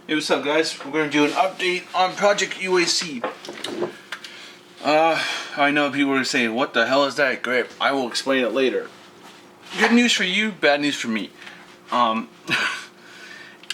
Hey, what's up, guys? We're going to do an update on Project UAC. I know people are saying, what the hell is that grip? I will explain it later. Good news for you, bad news for me.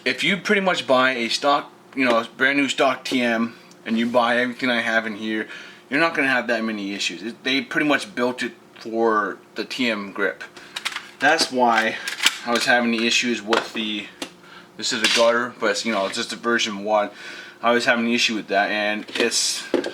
If you pretty much buy a stock, brand new stock TM, and you buy everything I have in here, you're not going to have that many issues. They pretty much built it for the TM grip. That's why I was having the issues with the... This is a garter, but it's just a version 1. I was having an issue with that, and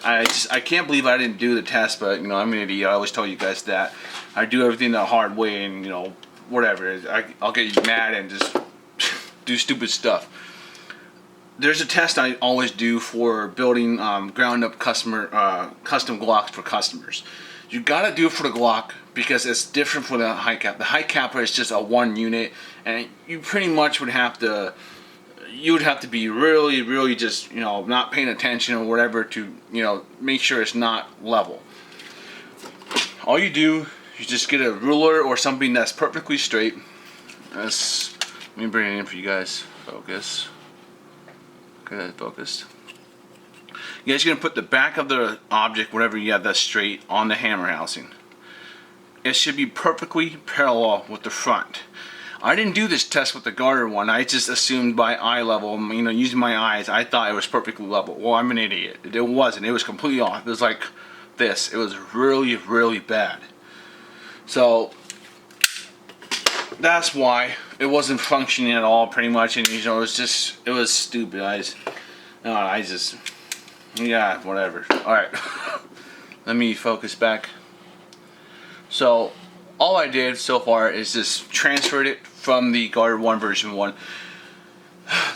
I can't believe I didn't do the test, but I'm an idiot. I always tell you guys that. I do everything the hard way, and whatever. I'll get you mad and just do stupid stuff. There's a test I always do for building ground up custom Glocks for customers. You gotta do it for the Glock because it's different for the high cap. The high capper is just a 1 unit, and you pretty much would have to be really just not paying attention or whatever to make sure it's not level. All you do, you just get a ruler or something that's perfectly straight. Let me bring it in for you guys. Focus. Okay, focused. You guys are going to put the back of the object, whatever you have that's straight, on the hammer housing. It should be perfectly parallel with the front. I didn't do this test with the garter one. I just assumed by eye level, using my eyes, I thought it was perfectly level. Well, I'm an idiot. It wasn't. It was completely off. It was like this. It was really bad. So that's why it wasn't functioning at all, pretty much. And it was stupid. Yeah, whatever. Alright. Let me focus back. So, all I did so far is just transferred it from the garter 1 version 1.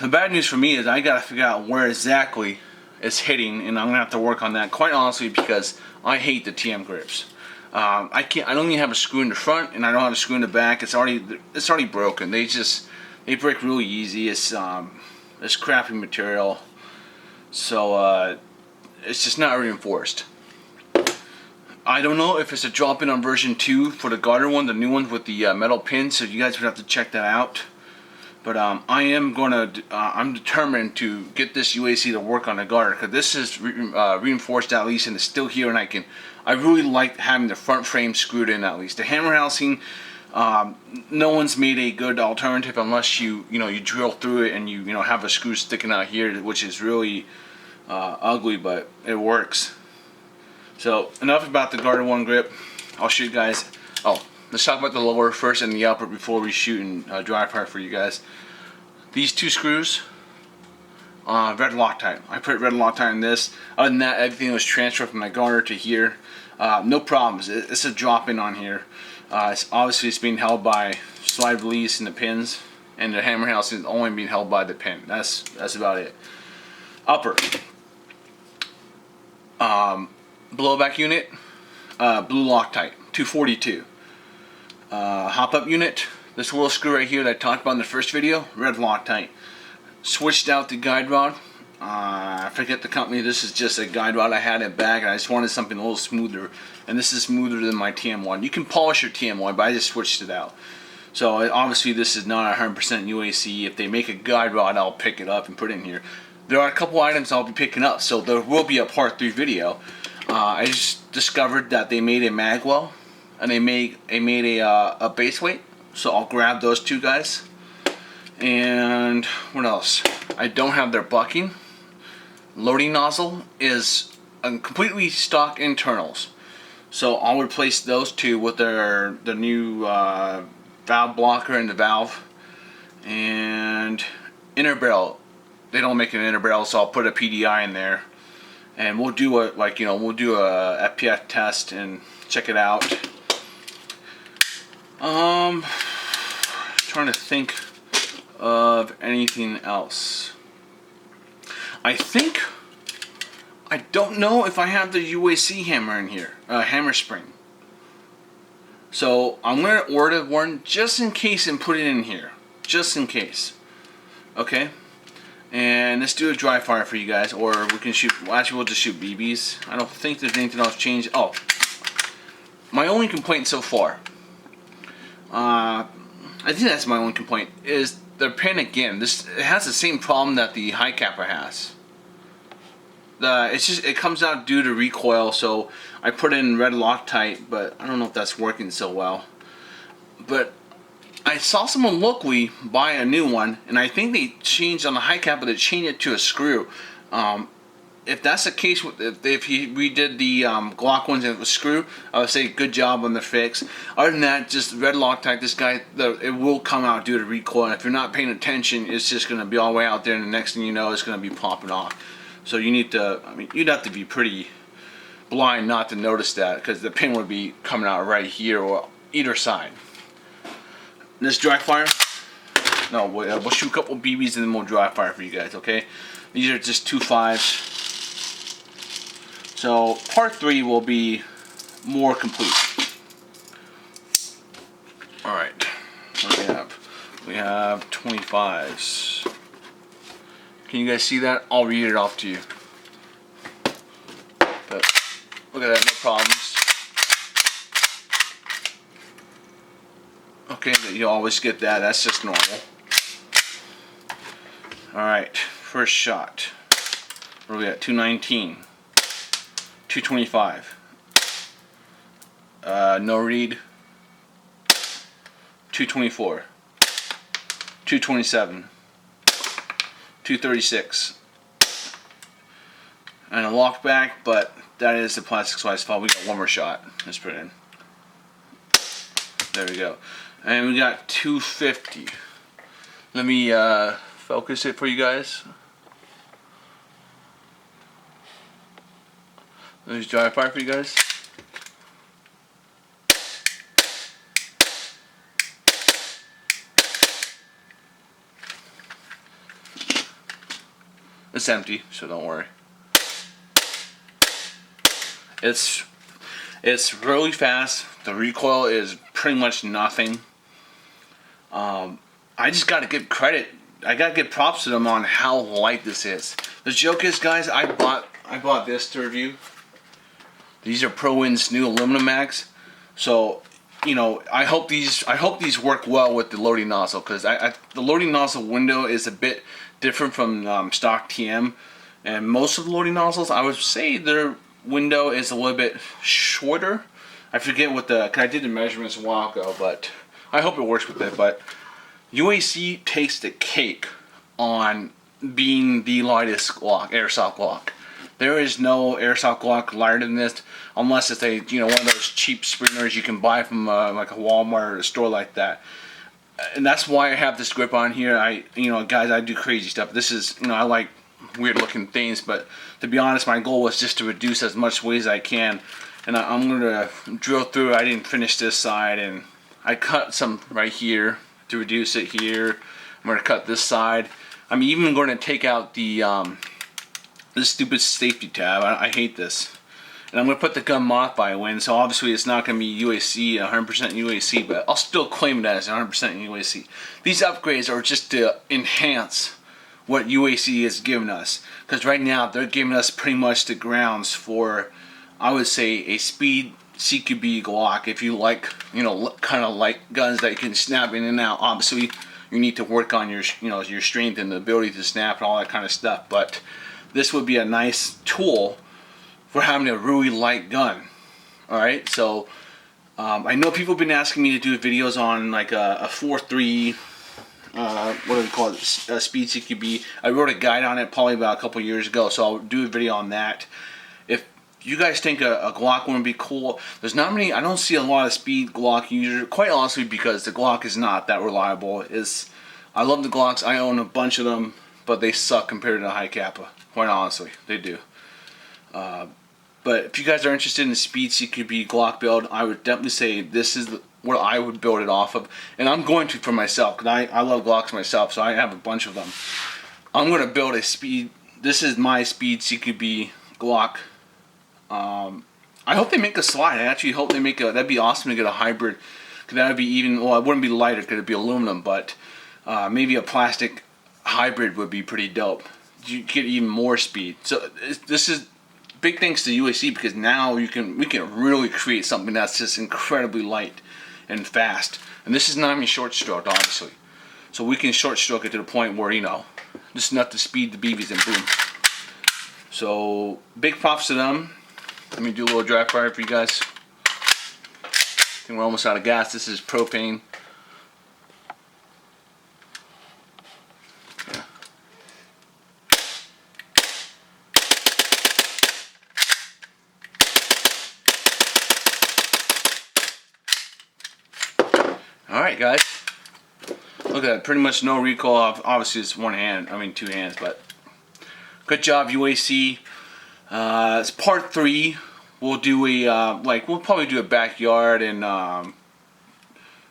The bad news for me is I gotta figure out where exactly it's hitting, and I'm gonna have to work on that, quite honestly, because I hate the TM grips. I don't even have a screw in the front, and I don't have a screw in the back. It's already broken. They break really easy. It's crappy material. So it's just not reinforced. I don't know if it's a drop-in on version 2 for the garter one, the new one with the metal pins, so you guys would have to check that out. But I'm determined to get this UAC to work on the garter, because this is reinforced at least, and it's still here, and I really like having the front frame screwed in at least. The hammer housing, no one's made a good alternative unless you drill through it and you have a screw sticking out here, which is really ugly, but it works. So enough about the garter 1 grip. I'll show you guys. Oh, let's talk about the lower first and the upper before we shoot and dry fire for you guys. These 2 screws, red Loctite. I put red Loctite in this. Other than that, everything was transferred from my garter to here. No problems. It's a drop-in on here. It's being held by slide release and the pins, and the hammer housing is only being held by the pin. That's about it. Upper. Blowback unit, blue Loctite, 242. Hop-up unit, this little screw right here that I talked about in the first video, red Loctite. Switched out the guide rod. I forget the company. This is just a guide rod I had in bag, and I just wanted something a little smoother. And this is smoother than my TM1. You can polish your TM1, but I just switched it out. So obviously this is not 100% UAC. If they make a guide rod, I'll pick it up and put it in here. There are a couple items I'll be picking up, so there will be a part 3 video. I just discovered that they made a magwell, and they made a base weight, so I'll grab those 2 guys. And what else? I don't have their bucking. Loading nozzle is completely stock internals, so I'll replace those 2 with the new valve blocker and the valve. And inner barrel, they don't make an inner barrel, so I'll put a PDI in there. And we'll do a FPF test and check it out. Trying to think of anything else. I don't know if I have the UAC hammer in here, hammer spring. So I'm gonna order one just in case and put it in here, just in case. Okay. And let's do a dry fire for you guys, or we can shoot, well, actually we'll just shoot BBs. I don't think there's anything else changed. Oh, my only complaint so far, I think that's my only complaint, is the pin again, it has the same problem that the high capper has. It comes out due to recoil, so I put in red Loctite, but I don't know if that's working so well. But I saw someone locally buy a new one, and I think they changed on the high capper, they changed it to a screw. If that's the case, if he redid the Glock ones and it was screw, I would say good job on the fix. Other than that, just red Loctite, it will come out due to recoil. And if you're not paying attention, it's just going to be all the way out there, and the next thing you know, it's going to be popping off. So you need to, you'd have to be pretty blind not to notice that, because the pin would be coming out right here or either side. This dry fire, no, we'll shoot a couple BBs and then we'll dry fire for you guys, okay? These are just 2 5s. So part 3 will be more complete. Alright, what do we have? We have 25s. Can you guys see that? I'll read it off to you. But look at that, no problems. Okay, you always get that, that's just normal. Alright, first shot. Where are we at? 219. 225. No read. 224. 227. 236. And a lock back, but that is the plastic slice fault. We got one more shot. Let's put it in. There we go. And we got 250. Let me focus it for you guys. Let me dry fire for you guys. It's empty, so don't worry. It's really fast. The recoil is pretty much nothing. I just gotta give credit. I gotta give props to them on how light this is. The joke is, guys, I bought this to review. These are ProWin's new aluminum mags. So, you know, I hope these work well with the loading nozzle, because the loading nozzle window is a bit different from stock TM, and most of the loading nozzles, I would say their window is a little bit shorter. I forget what cause I did the measurements a while ago, but I hope it works with it. But UAC takes the cake on being the lightest Glock, airsoft Glock. There is no airsoft Glock lighter than this, unless it's one of those cheap Springers you can buy from like a Walmart or a store like that. And that's why I have this grip on here. Guys, I do crazy stuff. This is, I like weird looking things, but to be honest, my goal was just to reduce as much weight as I can. And I'm gonna drill through. I didn't finish this side, and I cut some right here to reduce it here. I'm gonna cut this side. I'm even going to take out the this stupid safety tab. I hate this. And I'm going to put the gun modify in, so obviously it's not going to be UAC, 100% UAC, but I'll still claim it as 100% UAC. These upgrades are just to enhance what UAC is giving us. Because right now, they're giving us pretty much the grounds for, I would say, a speed CQB Glock. If you like, kind of like guns that you can snap in and out, obviously you need to work on your, your strength and the ability to snap and all that kind of stuff. But this would be a nice tool for having a really light gun. Alright, so I know people have been asking me to do videos on like a 4.3, what do we call it, speed CQB. I wrote a guide on it probably about a couple years ago, so I'll do a video on that. If you guys think a Glock would be cool, there's not many, I don't see a lot of speed Glock users, quite honestly, because the Glock is not that reliable. I love the Glocks, I own a bunch of them, but they suck compared to the high Kappa, quite honestly, they do. But if you guys are interested in the speed CQB Glock build, I would definitely say this is what I would build it off of. And I'm going to for myself, because I love Glocks myself, so I have a bunch of them. I'm going to build a speed, this is my speed CQB Glock. I hope they make a slide. I actually hope they make that'd be awesome to get a hybrid. Because that would be even, well, it wouldn't be lighter because it'd be aluminum, but maybe a plastic hybrid would be pretty dope. You get even more speed. So this is big thanks to UAC, because now we can really create something that's just incredibly light and fast. And this is not even short stroked, obviously. So we can short stroke it to the point where, you know, just enough to speed the BBs and boom. So big props to them. Let me do a little dry fire for you guys. I think we're almost out of gas. This is propane. Yeah. Alright guys. Look at that, pretty much no recoil. Obviously it's one hand, I mean 2 hands, but good job UAC. It's part 3. We'll do a we'll probably do a backyard and I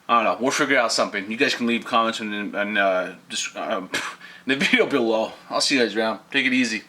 don't know. We'll figure out something. You guys can leave comments and just in the video below. I'll see you guys around. Take it easy.